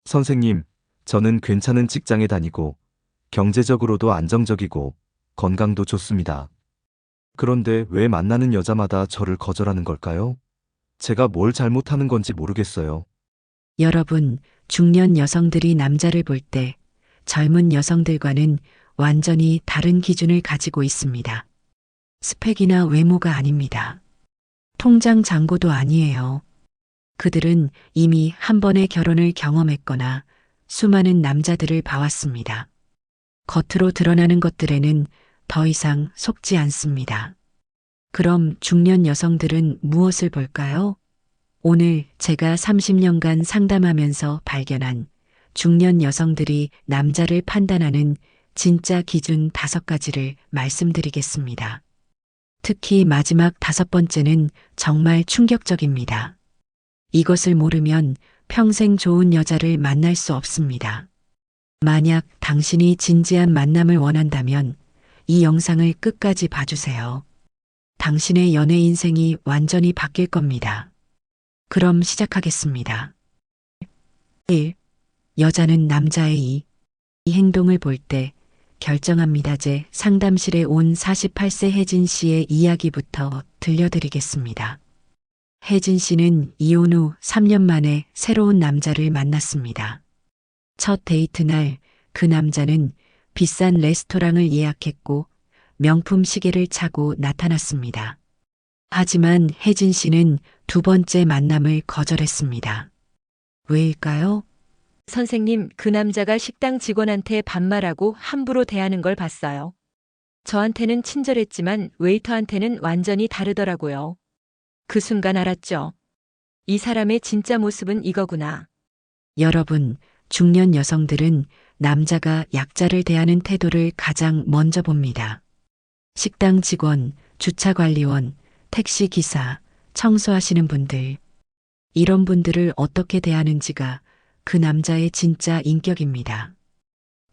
선생님, 저는 괜찮은 직장에 다니고, 경제적으로도 안정적이고, 건강도 좋습니다. 그런데 왜 만나는 여자마다 저를 거절하는 걸까요? 제가 뭘 잘못하는 건지 모르겠어요. 여러분, 중년 여성들이 남자를 볼 때 젊은 여성들과는 완전히 다른 기준을 가지고 있습니다. 스펙이나 외모가 아닙니다. 통장 잔고도 아니에요. 그들은 이미 한 번의 결혼을 경험했거나 수많은 남자들을 봐왔습니다. 겉으로 드러나는 것들에는 더 이상 속지 않습니다. 그럼 중년 여성들은 무엇을 볼까요? 오늘 제가 30년간 상담하면서 발견한 중년 여성들이 남자를 판단하는 진짜 기준 5가지를 말씀드리겠습니다. 특히 마지막 5번째는 정말 충격적입니다. 이것을 모르면 평생 좋은 여자를 만날 수 없습니다. 만약 당신이 진지한 만남을 원한다면 이 영상을 끝까지 봐주세요. 당신의 연애 인생이 완전히 바뀔 겁니다. 그럼 시작하겠습니다. 1. 여자는 남자의 이 행동을 볼 때 결정합니다. 제 상담실에 온 48세 혜진 씨의 이야기부터 들려드리겠습니다. 혜진 씨는 이혼 후 3년 만에 새로운 남자를 만났습니다. 첫 데이트 날 그 남자는 비싼 레스토랑을 예약했고 명품 시계를 차고 나타났습니다. 하지만 혜진 씨는 두 번째 만남을 거절했습니다. 왜일까요? 선생님, 그 남자가 식당 직원한테 반말하고 함부로 대하는 걸 봤어요. 저한테는 친절했지만 웨이터한테는 완전히 다르더라고요. 그 순간 알았죠. 이 사람의 진짜 모습은 이거구나. 여러분, 중년 여성들은 남자가 약자를 대하는 태도를 가장 먼저 봅니다. 식당 직원, 주차관리원, 택시기사, 청소하시는 분들. 이런 분들을 어떻게 대하는지가 그 남자의 진짜 인격입니다.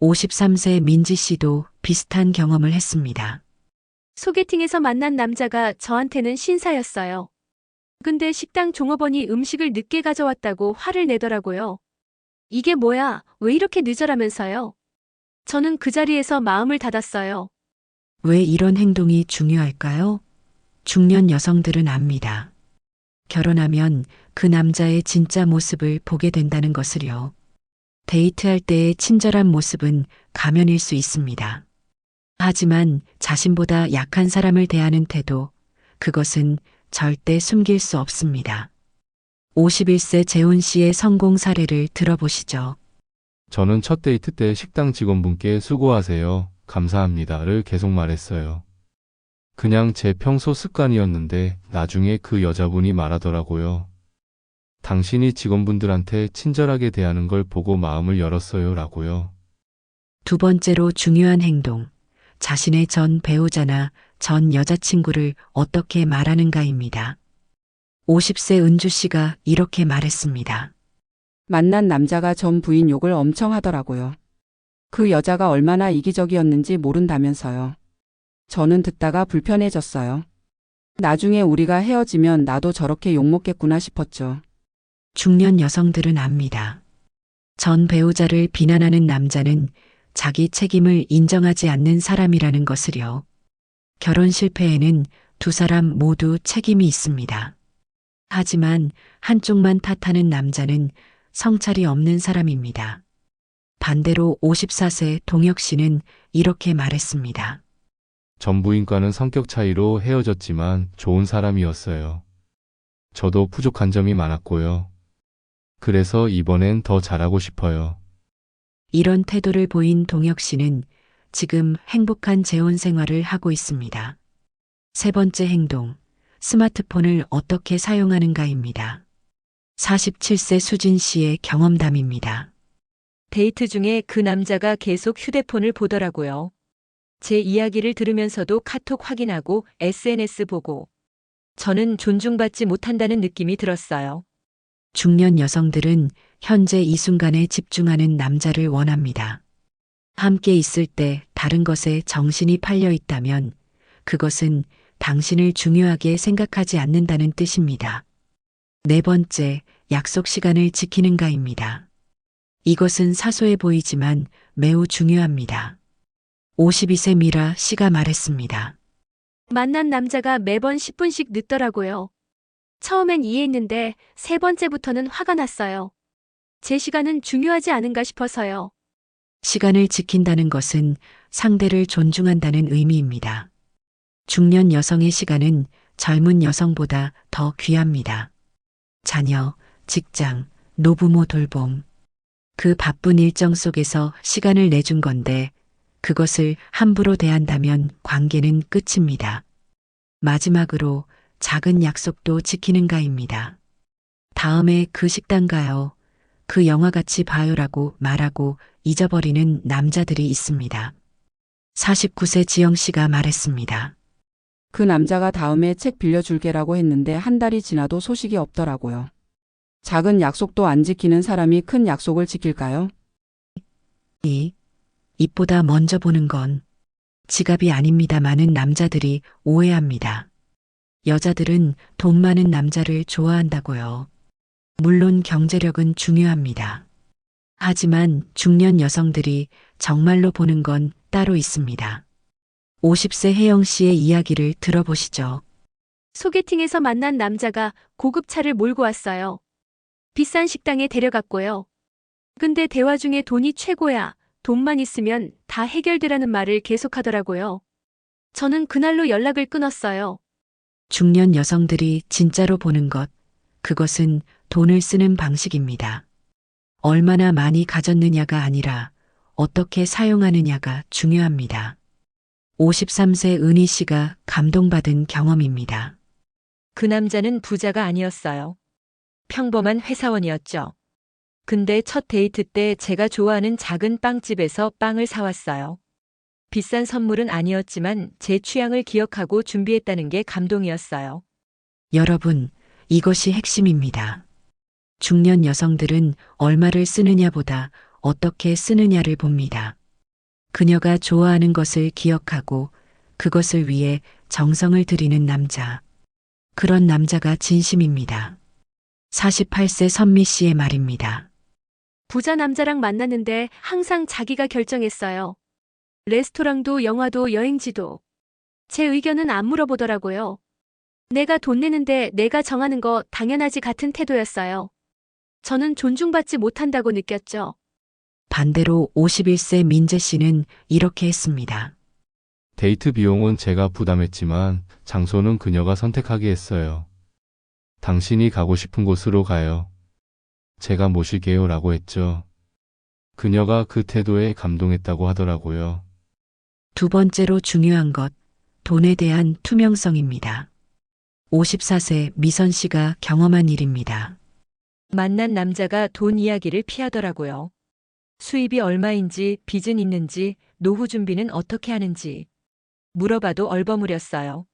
53세 민지 씨도 비슷한 경험을 했습니다. 소개팅에서 만난 남자가 저한테는 신사였어요. 근데 식당 종업원이 음식을 늦게 가져왔다고 화를 내더라고요. 이게 뭐야, 왜 이렇게 늦어라면서요? 저는 그 자리에서 마음을 닫았어요. 왜 이런 행동이 중요할까요? 중년 여성들은 압니다. 결혼하면 그 남자의 진짜 모습을 보게 된다는 것을요. 데이트할 때의 친절한 모습은 가면일 수 있습니다. 하지만 자신보다 약한 사람을 대하는 태도, 그것은 절대 숨길 수 없습니다. 51세 재훈 씨의 성공 사례를 들어보시죠. 저는 첫 데이트 때 식당 직원분께 수고하세요, 감사합니다를 계속 말했어요. 그냥 제 평소 습관이었는데 나중에 그 여자분이 말하더라고요. 당신이 직원분들한테 친절하게 대하는 걸 보고 마음을 열었어요 라고요. 두 번째로 중요한 행동, 자신의 전 배우자나 전 여자친구를 어떻게 말하는가입니다. 50세 은주 씨가 이렇게 말했습니다. 만난 남자가 전 부인 욕을 엄청 하더라고요. 그 여자가 얼마나 이기적이었는지 모른다면서요. 저는 듣다가 불편해졌어요. 나중에 우리가 헤어지면 나도 저렇게 욕먹겠구나 싶었죠. 중년 여성들은 압니다. 전 배우자를 비난하는 남자는 자기 책임을 인정하지 않는 사람이라는 것을요. 결혼 실패에는 두 사람 모두 책임이 있습니다. 하지만 한쪽만 탓하는 남자는 성찰이 없는 사람입니다. 반대로 54세 동혁 씨는 이렇게 말했습니다. 전 부인과는 성격 차이로 헤어졌지만 좋은 사람이었어요. 저도 부족한 점이 많았고요. 그래서 이번엔 더 잘하고 싶어요. 이런 태도를 보인 동혁 씨는 지금 행복한 재혼 생활을 하고 있습니다. 세 번째 행동, 스마트폰을 어떻게 사용하는가입니다. 47세 수진 씨의 경험담입니다. 데이트 중에 그 남자가 계속 휴대폰을 보더라고요. 제 이야기를 들으면서도 카톡 확인하고 SNS 보고. 저는 존중받지 못한다는 느낌이 들었어요. 중년 여성들은 현재 이 순간에 집중하는 남자를 원합니다. 함께 있을 때 다른 것에 정신이 팔려 있다면 그것은 당신을 중요하게 생각하지 않는다는 뜻입니다. 네 번째, 약속 시간을 지키는가입니다. 이것은 사소해 보이지만 매우 중요합니다. 52세 미라 씨가 말했습니다. 만난 남자가 매번 10분씩 늦더라고요. 처음엔 이해했는데 세 번째부터는 화가 났어요. 제 시간은 중요하지 않은가 싶어서요. 시간을 지킨다는 것은 상대를 존중한다는 의미입니다. 중년 여성의 시간은 젊은 여성보다 더 귀합니다. 자녀, 직장, 노부모 돌봄. 그 바쁜 일정 속에서 시간을 내준 건데 그것을 함부로 대한다면 관계는 끝입니다. 마지막으로 작은 약속도 지키는가입니다. 다음에 그 식당 가요. 그 영화 같이 봐요라고 말하고 잊어버리는 남자들이 있습니다. 49세 지영 씨가 말했습니다. 그 남자가 다음에 책 빌려줄게라고 했는데 한 달이 지나도 소식이 없더라고요. 작은 약속도 안 지키는 사람이 큰 약속을 지킬까요? 입보다 먼저 보는 건 지갑이 아닙니다. 많은 남자들이 오해합니다. 여자들은 돈 많은 남자를 좋아한다고요. 물론 경제력은 중요합니다. 하지만 중년 여성들이 정말로 보는 건 따로 있습니다. 50세 혜영 씨의 이야기를 들어보시죠. 소개팅에서 만난 남자가 고급 차를 몰고 왔어요. 비싼 식당에 데려갔고요. 근데 대화 중에 돈이 최고야. 돈만 있으면 다 해결되라는 말을 계속하더라고요. 저는 그날로 연락을 끊었어요. 중년 여성들이 진짜로 보는 것, 그것은 돈을 쓰는 방식입니다. 얼마나 많이 가졌느냐가 아니라 어떻게 사용하느냐가 중요합니다. 53세 은희 씨가 감동받은 경험입니다. 그 남자는 부자가 아니었어요. 평범한 회사원이었죠. 근데 첫 데이트 때 제가 좋아하는 작은 빵집에서 빵을 사왔어요. 비싼 선물은 아니었지만 제 취향을 기억하고 준비했다는 게 감동이었어요. 여러분, 이것이 핵심입니다. 중년 여성들은 얼마를 쓰느냐보다 어떻게 쓰느냐를 봅니다. 그녀가 좋아하는 것을 기억하고 그것을 위해 정성을 들이는 남자. 그런 남자가 진심입니다. 48세 선미 씨의 말입니다. 부자 남자랑 만났는데 항상 자기가 결정했어요. 레스토랑도 영화도 여행지도. 제 의견은 안 물어보더라고요. 내가 돈 내는데 내가 정하는 거 당연하지 같은 태도였어요. 저는 존중받지 못한다고 느꼈죠. 반대로 51세 민재 씨는 이렇게 했습니다. 데이트 비용은 제가 부담했지만 장소는 그녀가 선택하게 했어요. 당신이 가고 싶은 곳으로 가요. 제가 모실게요 라고 했죠. 그녀가 그 태도에 감동했다고 하더라고요. 두 번째로 중요한 것, 돈에 대한 투명성입니다. 54세 미선 씨가 경험한 일입니다. 만난 남자가 돈 이야기를 피하더라고요. 수입이 얼마인지, 빚은 있는지, 노후 준비는 어떻게 하는지 물어봐도 얼버무렸어요.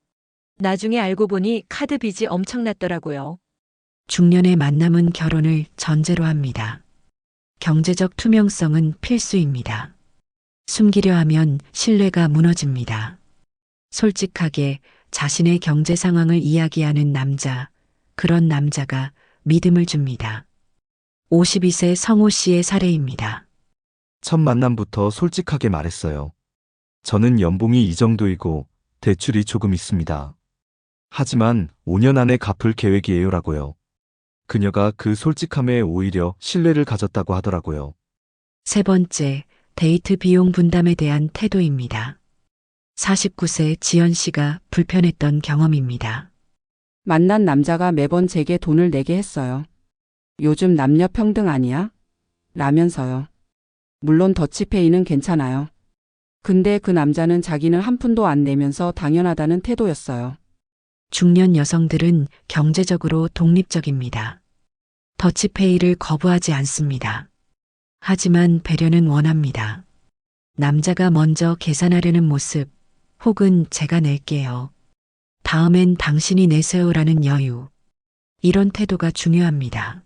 나중에 알고 보니 카드 빚이 엄청났더라고요. 중년의 만남은 결혼을 전제로 합니다. 경제적 투명성은 필수입니다. 숨기려 하면 신뢰가 무너집니다. 솔직하게 자신의 경제 상황을 이야기하는 남자, 그런 남자가 믿음을 줍니다. 52세 성호 씨의 사례입니다. 첫 만남부터 솔직하게 말했어요. 저는 연봉이 이 정도이고 대출이 조금 있습니다. 하지만 5년 안에 갚을 계획이에요라고요. 그녀가 그 솔직함에 오히려 신뢰를 가졌다고 하더라고요. 세 번째, 데이트 비용 분담에 대한 태도입니다. 49세 지연 씨가 불편했던 경험입니다. 만난 남자가 매번 제게 돈을 내게 했어요. 요즘 남녀 평등 아니야? 라면서요. 물론 더치페이는 괜찮아요. 근데 그 남자는 자기는 한 푼도 안 내면서 당연하다는 태도였어요. 중년 여성들은 경제적으로 독립적입니다. 더치페이를 거부하지 않습니다. 하지만 배려는 원합니다. 남자가 먼저 계산하려는 모습, 혹은 제가 낼게요. 다음엔 당신이 내세요라는 여유. 이런 태도가 중요합니다.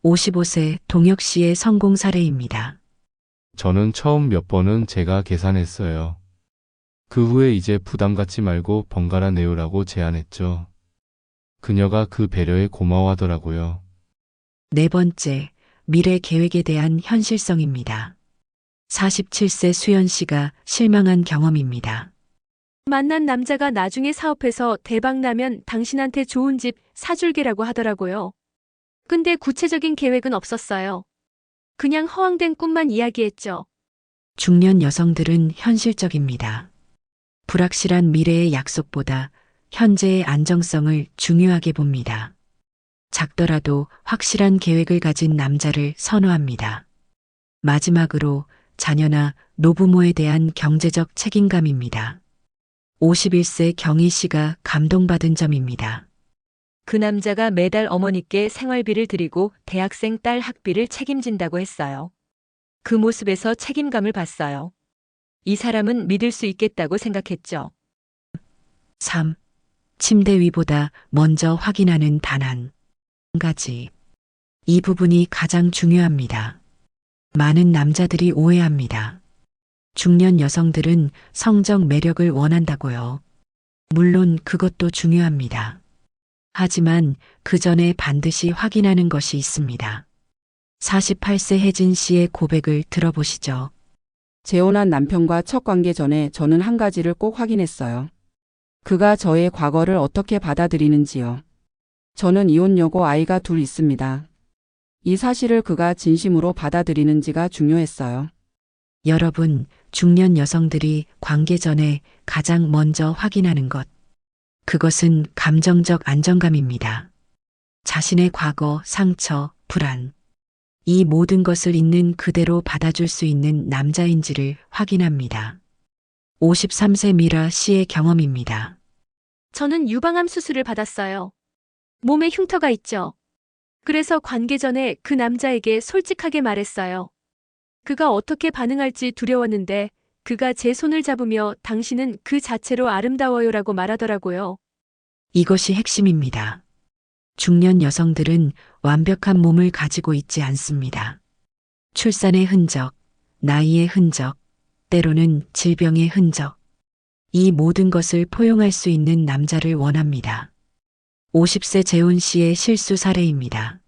55세 동혁 씨의 성공 사례입니다. 저는 처음 몇 번은 제가 계산했어요. 그 후에 이제 부담 갖지 말고 번갈아 내요라고 제안했죠. 그녀가 그 배려에 고마워하더라고요. 네 번째, 미래 계획에 대한 현실성입니다. 47세 수연 씨가 실망한 경험입니다. 만난 남자가 나중에 사업해서 대박 나면 당신한테 좋은 집 사줄게라고 하더라고요. 근데 구체적인 계획은 없었어요. 그냥 허황된 꿈만 이야기했죠. 중년 여성들은 현실적입니다. 불확실한 미래의 약속보다 현재의 안정성을 중요하게 봅니다. 작더라도 확실한 계획을 가진 남자를 선호합니다. 마지막으로 자녀나 노부모에 대한 경제적 책임감입니다. 51세 경희 씨가 감동받은 점입니다. 그 남자가 매달 어머니께 생활비를 드리고 대학생 딸 학비를 책임진다고 했어요. 그 모습에서 책임감을 봤어요. 이 사람은 믿을 수 있겠다고 생각했죠. 3. 침대 위보다 먼저 확인하는 단 한 가지. 이 부분이 가장 중요합니다. 많은 남자들이 오해합니다. 중년 여성들은 성적 매력을 원한다고요. 물론 그것도 중요합니다. 하지만 그 전에 반드시 확인하는 것이 있습니다. 48세 혜진 씨의 고백을 들어보시죠. 재혼한 남편과 첫 관계 전에 저는 한 가지를 꼭 확인했어요. 그가 저의 과거를 어떻게 받아들이는지요. 저는 이혼녀고 아이가 둘 있습니다. 이 사실을 그가 진심으로 받아들이는지가 중요했어요. 여러분, 중년 여성들이 관계 전에 가장 먼저 확인하는 것. 그것은 감정적 안정감입니다. 자신의 과거, 상처, 불안. 이 모든 것을 있는 그대로 받아줄 수 있는 남자인지를 확인합니다. 53세 미라 씨의 경험입니다. 저는 유방암 수술을 받았어요. 몸에 흉터가 있죠. 그래서 관계 전에 그 남자에게 솔직하게 말했어요. 그가 어떻게 반응할지 두려웠는데 그가 제 손을 잡으며 당신은 그 자체로 아름다워요라고 말하더라고요. 이것이 핵심입니다. 중년 여성들은 완벽한 몸을 가지고 있지 않습니다. 출산의 흔적, 나이의 흔적, 때로는 질병의 흔적. 이 모든 것을 포용할 수 있는 남자를 원합니다. 50세 재훈 씨의 실수 사례입니다.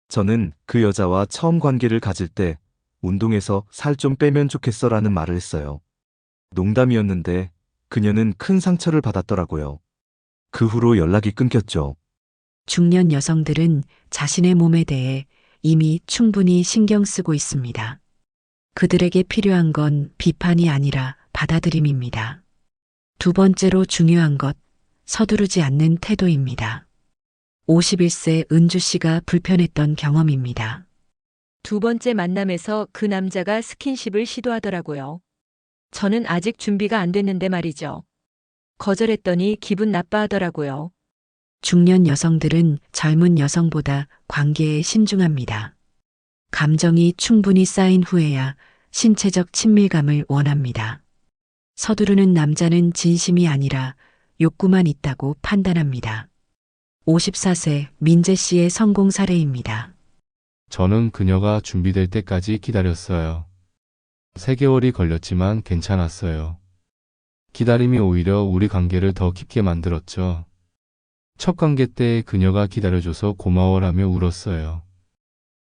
저는 그 여자와 처음 관계를 가질 때 운동에서 살 좀 빼면 좋겠어라는 말을 했어요. 농담이었는데 그녀는 큰 상처를 받았더라고요. 그 후로 연락이 끊겼죠. 중년 여성들은 자신의 몸에 대해 이미 충분히 신경 쓰고 있습니다. 그들에게 필요한 건 비판이 아니라 받아들임입니다. 두 번째로 중요한 것, 서두르지 않는 태도입니다. 51세 은주 씨가 불편했던 경험입니다. 두 번째 만남에서 그 남자가 스킨십을 시도하더라고요. 저는 아직 준비가 안 됐는데 말이죠. 거절했더니 기분 나빠하더라고요. 중년 여성들은 젊은 여성보다 관계에 신중합니다. 감정이 충분히 쌓인 후에야 신체적 친밀감을 원합니다. 서두르는 남자는 진심이 아니라 욕구만 있다고 판단합니다. 54세 민재 씨의 성공 사례입니다. 저는 그녀가 준비될 때까지 기다렸어요. 3개월이 걸렸지만 괜찮았어요. 기다림이 오히려 우리 관계를 더 깊게 만들었죠. 첫 관계 때 그녀가 기다려줘서 고마워라며 울었어요.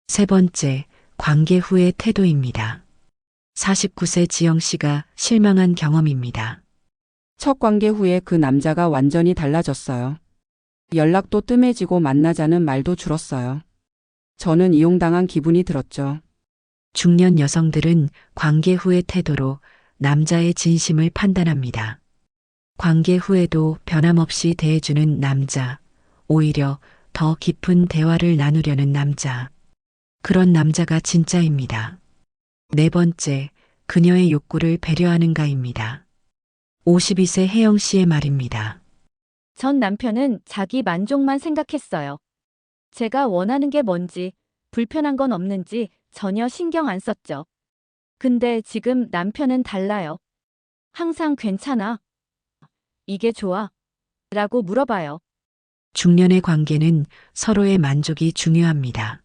세 번째, 관계 후의 태도입니다. 49세 지영 씨가 실망한 경험입니다. 첫 관계 후에 그 남자가 완전히 달라졌어요. 연락도 뜸해지고 만나자는 말도 줄었어요. 저는 이용당한 기분이 들었죠. 중년 여성들은 관계 후의 태도로 남자의 진심을 판단합니다. 관계 후에도 변함없이 대해주는 남자, 오히려 더 깊은 대화를 나누려는 남자. 그런 남자가 진짜입니다. 네 번째, 그녀의 욕구를 배려하는가입니다. 52세 혜영 씨의 말입니다. 전 남편은 자기 만족만 생각했어요. 제가 원하는 게 뭔지, 불편한 건 없는지 전혀 신경 안 썼죠. 근데 지금 남편은 달라요. 항상 괜찮아. 이게 좋아. 라고 물어봐요. 중년의 관계는 서로의 만족이 중요합니다.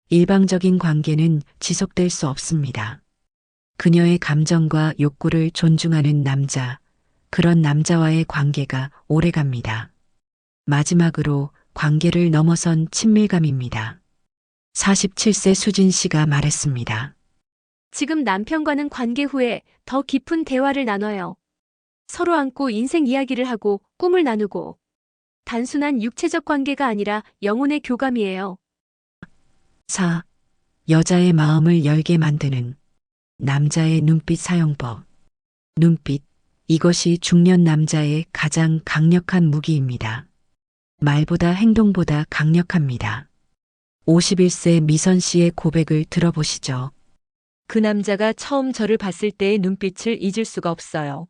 일방적인 관계는 지속될 수 없습니다. 그녀의 감정과 욕구를 존중하는 남자, 그런 남자와의 관계가 오래갑니다. 마지막으로 관계를 넘어선 친밀감입니다. 47세 수진 씨가 말했습니다. 지금 남편과는 관계 후에 더 깊은 대화를 나눠요. 서로 안고 인생 이야기를 하고 꿈을 나누고. 단순한 육체적 관계가 아니라 영혼의 교감이에요. 4. 여자의 마음을 열게 만드는 남자의 눈빛 사용법. 눈빛. 이것이 중년 남자의 가장 강력한 무기입니다. 말보다 행동보다 강력합니다. 51세 미선 씨의 고백을 들어보시죠. 그 남자가 처음 저를 봤을 때의 눈빛을 잊을 수가 없어요.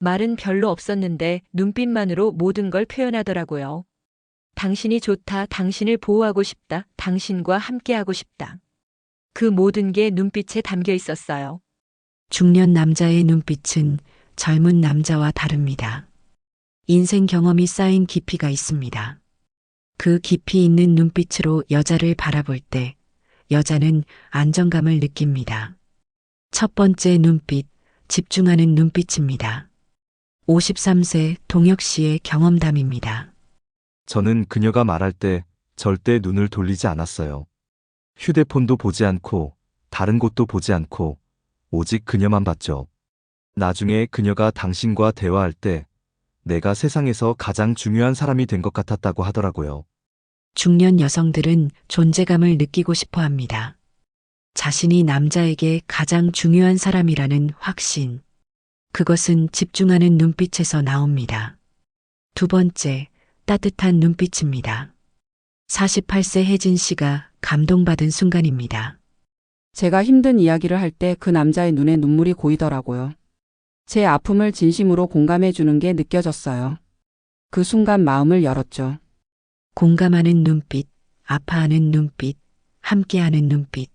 말은 별로 없었는데 눈빛만으로 모든 걸 표현하더라고요. 당신이 좋다, 당신을 보호하고 싶다, 당신과 함께하고 싶다. 그 모든 게 눈빛에 담겨 있었어요. 중년 남자의 눈빛은 젊은 남자와 다릅니다. 인생 경험이 쌓인 깊이가 있습니다. 그 깊이 있는 눈빛으로 여자를 바라볼 때 여자는 안정감을 느낍니다. 첫 번째 눈빛, 집중하는 눈빛입니다. 53세 동혁 씨의 경험담입니다. 저는 그녀가 말할 때 절대 눈을 돌리지 않았어요. 휴대폰도 보지 않고 다른 곳도 보지 않고 오직 그녀만 봤죠. 나중에 그녀가 당신과 대화할 때 내가 세상에서 가장 중요한 사람이 된 것 같았다고 하더라고요. 중년 여성들은 존재감을 느끼고 싶어 합니다. 자신이 남자에게 가장 중요한 사람이라는 확신. 그것은 집중하는 눈빛에서 나옵니다. 두 번째, 따뜻한 눈빛입니다. 48세 혜진 씨가 감동받은 순간입니다. 제가 힘든 이야기를 할 때 그 남자의 눈에 눈물이 고이더라고요. 제 아픔을 진심으로 공감해 주는 게 느껴졌어요. 그 순간 마음을 열었죠. 공감하는 눈빛, 아파하는 눈빛, 함께하는 눈빛.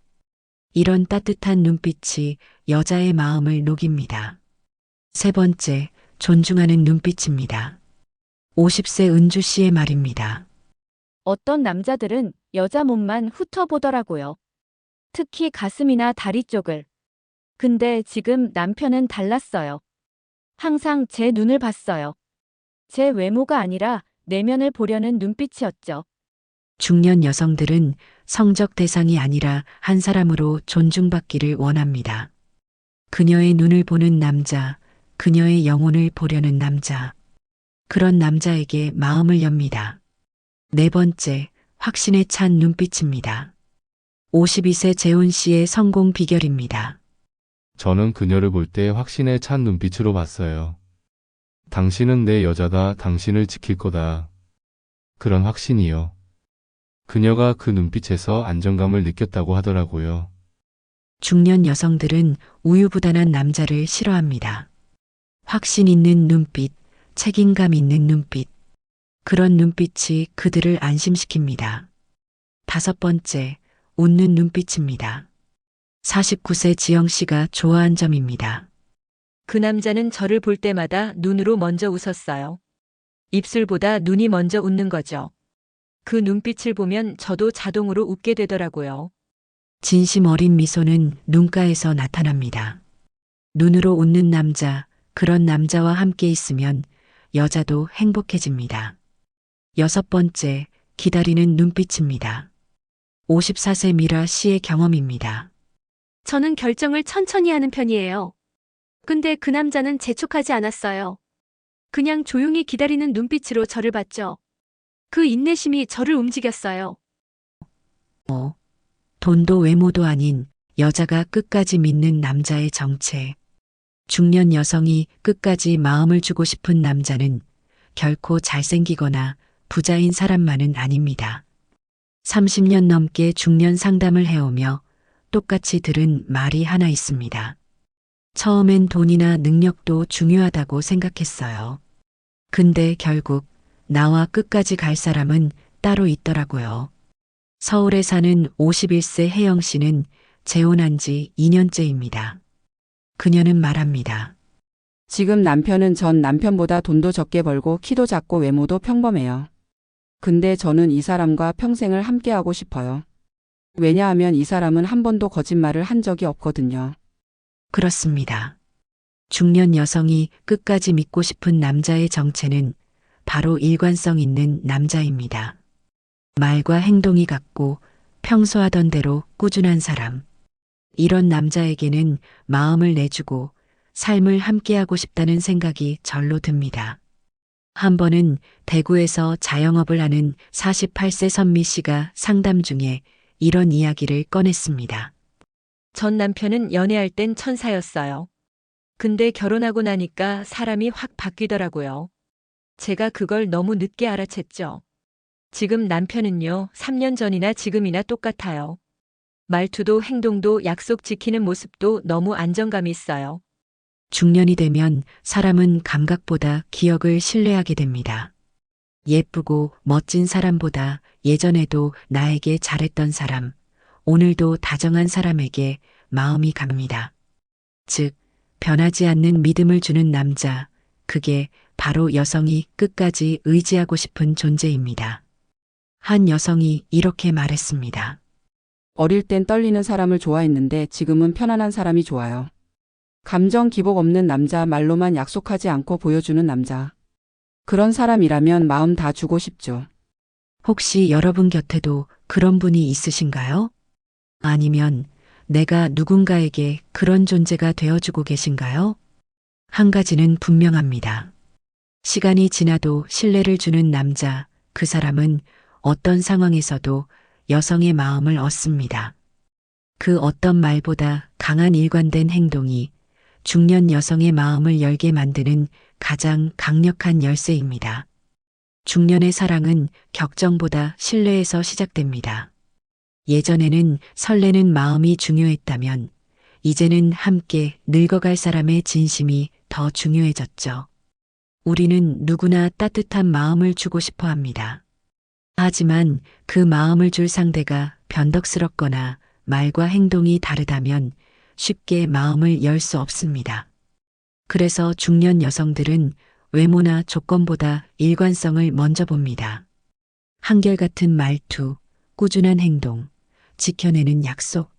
이런 따뜻한 눈빛이 여자의 마음을 녹입니다. 세 번째, 존중하는 눈빛입니다. 50세 은주 씨의 말입니다. 어떤 남자들은 여자 몸만 훑어보더라고요. 특히 가슴이나 다리 쪽을. 근데 지금 남편은 달랐어요. 항상 제 눈을 봤어요. 제 외모가 아니라 내면을 보려는 눈빛이었죠. 중년 여성들은 성적 대상이 아니라 한 사람으로 존중받기를 원합니다. 그녀의 눈을 보는 남자, 그녀의 영혼을 보려는 남자. 그런 남자에게 마음을 엽니다. 네 번째, 확신에 찬 눈빛입니다. 52세 재훈 씨의 성공 비결입니다. 저는 그녀를 볼 때 확신에 찬 눈빛으로 봤어요. 당신은 내 여자다, 당신을 지킬 거다. 그런 확신이요. 그녀가 그 눈빛에서 안정감을 느꼈다고 하더라고요. 중년 여성들은 우유부단한 남자를 싫어합니다. 확신 있는 눈빛, 책임감 있는 눈빛. 그런 눈빛이 그들을 안심시킵니다. 다섯 번째, 웃는 눈빛입니다. 49세 지영 씨가 좋아한 점입니다. 그 남자는 저를 볼 때마다 눈으로 먼저 웃었어요. 입술보다 눈이 먼저 웃는 거죠. 그 눈빛을 보면 저도 자동으로 웃게 되더라고요. 진심 어린 미소는 눈가에서 나타납니다. 눈으로 웃는 남자, 그런 남자와 함께 있으면 여자도 행복해집니다. 여섯 번째, 기다리는 눈빛입니다. 54세 미라 씨의 경험입니다. 저는 결정을 천천히 하는 편이에요. 근데 그 남자는 재촉하지 않았어요. 그냥 조용히 기다리는 눈빛으로 저를 봤죠. 그 인내심이 저를 움직였어요. 돈도 외모도 아닌 여자가 끝까지 믿는 남자의 정체. 중년 여성이 끝까지 마음을 주고 싶은 남자는 결코 잘생기거나 부자인 사람만은 아닙니다. 30년 넘게 중년 상담을 해오며 똑같이 들은 말이 하나 있습니다. 처음엔 돈이나 능력도 중요하다고 생각했어요. 근데 결국 나와 끝까지 갈 사람은 따로 있더라고요. 서울에 사는 51세 혜영 씨는 재혼한 지 2년째입니다. 그녀는 말합니다. 지금 남편은 전 남편보다 돈도 적게 벌고 키도 작고 외모도 평범해요. 근데 저는 이 사람과 평생을 함께하고 싶어요. 왜냐하면 이 사람은 한 번도 거짓말을 한 적이 없거든요. 그렇습니다. 중년 여성이 끝까지 믿고 싶은 남자의 정체는 바로 일관성 있는 남자입니다. 말과 행동이 같고 평소 하던 대로 꾸준한 사람. 이런 남자에게는 마음을 내주고 삶을 함께하고 싶다는 생각이 절로 듭니다. 한 번은 대구에서 자영업을 하는 48세 선미 씨가 상담 중에 이런 이야기를 꺼냈습니다. 전 남편은 연애할 땐 천사였어요. 근데 결혼하고 나니까 사람이 확 바뀌더라고요. 제가 그걸 너무 늦게 알아챘죠. 지금 남편은요, 3년 전이나 지금이나 똑같아요. 말투도 행동도 약속 지키는 모습도 너무 안정감이 있어요. 중년이 되면 사람은 감각보다 기억을 신뢰하게 됩니다. 예쁘고 멋진 사람보다 예전에도 나에게 잘했던 사람, 오늘도 다정한 사람에게 마음이 갑니다. 즉, 변하지 않는 믿음을 주는 남자, 그게 바로 여성이 끝까지 의지하고 싶은 존재입니다. 한 여성이 이렇게 말했습니다. 어릴 땐 떨리는 사람을 좋아했는데 지금은 편안한 사람이 좋아요. 감정 기복 없는 남자, 말로만 약속하지 않고 보여주는 남자. 그런 사람이라면 마음 다 주고 싶죠. 혹시 여러분 곁에도 그런 분이 있으신가요? 아니면 내가 누군가에게 그런 존재가 되어주고 계신가요? 한 가지는 분명합니다. 시간이 지나도 신뢰를 주는 남자, 그 사람은 어떤 상황에서도 여성의 마음을 얻습니다. 그 어떤 말보다 강한 일관된 행동이 중년 여성의 마음을 열게 만드는 가장 강력한 열쇠입니다. 중년의 사랑은 격정보다 신뢰에서 시작됩니다. 예전에는 설레는 마음이 중요했다면 이제는 함께 늙어갈 사람의 진심이 더 중요해졌죠. 우리는 누구나 따뜻한 마음을 주고 싶어 합니다. 하지만 그 마음을 줄 상대가 변덕스럽거나 말과 행동이 다르다면 쉽게 마음을 열 수 없습니다. 그래서 중년 여성들은 외모나 조건보다 일관성을 먼저 봅니다. 한결같은 말투, 꾸준한 행동, 지켜내는 약속.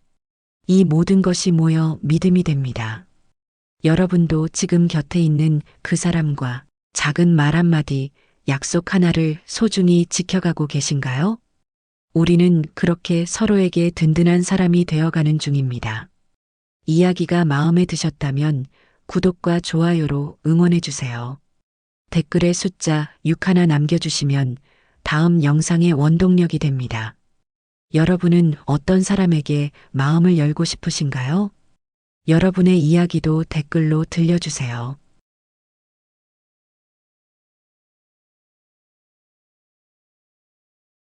이 모든 것이 모여 믿음이 됩니다. 여러분도 지금 곁에 있는 그 사람과 작은 말 한마디, 약속 하나를 소중히 지켜가고 계신가요? 우리는 그렇게 서로에게 든든한 사람이 되어가는 중입니다. 이야기가 마음에 드셨다면 구독과 좋아요로 응원해주세요. 댓글에 숫자 6 하나 남겨주시면 다음 영상의 원동력이 됩니다. 여러분은 어떤 사람에게 마음을 열고 싶으신가요? 여러분의 이야기도 댓글로 들려주세요.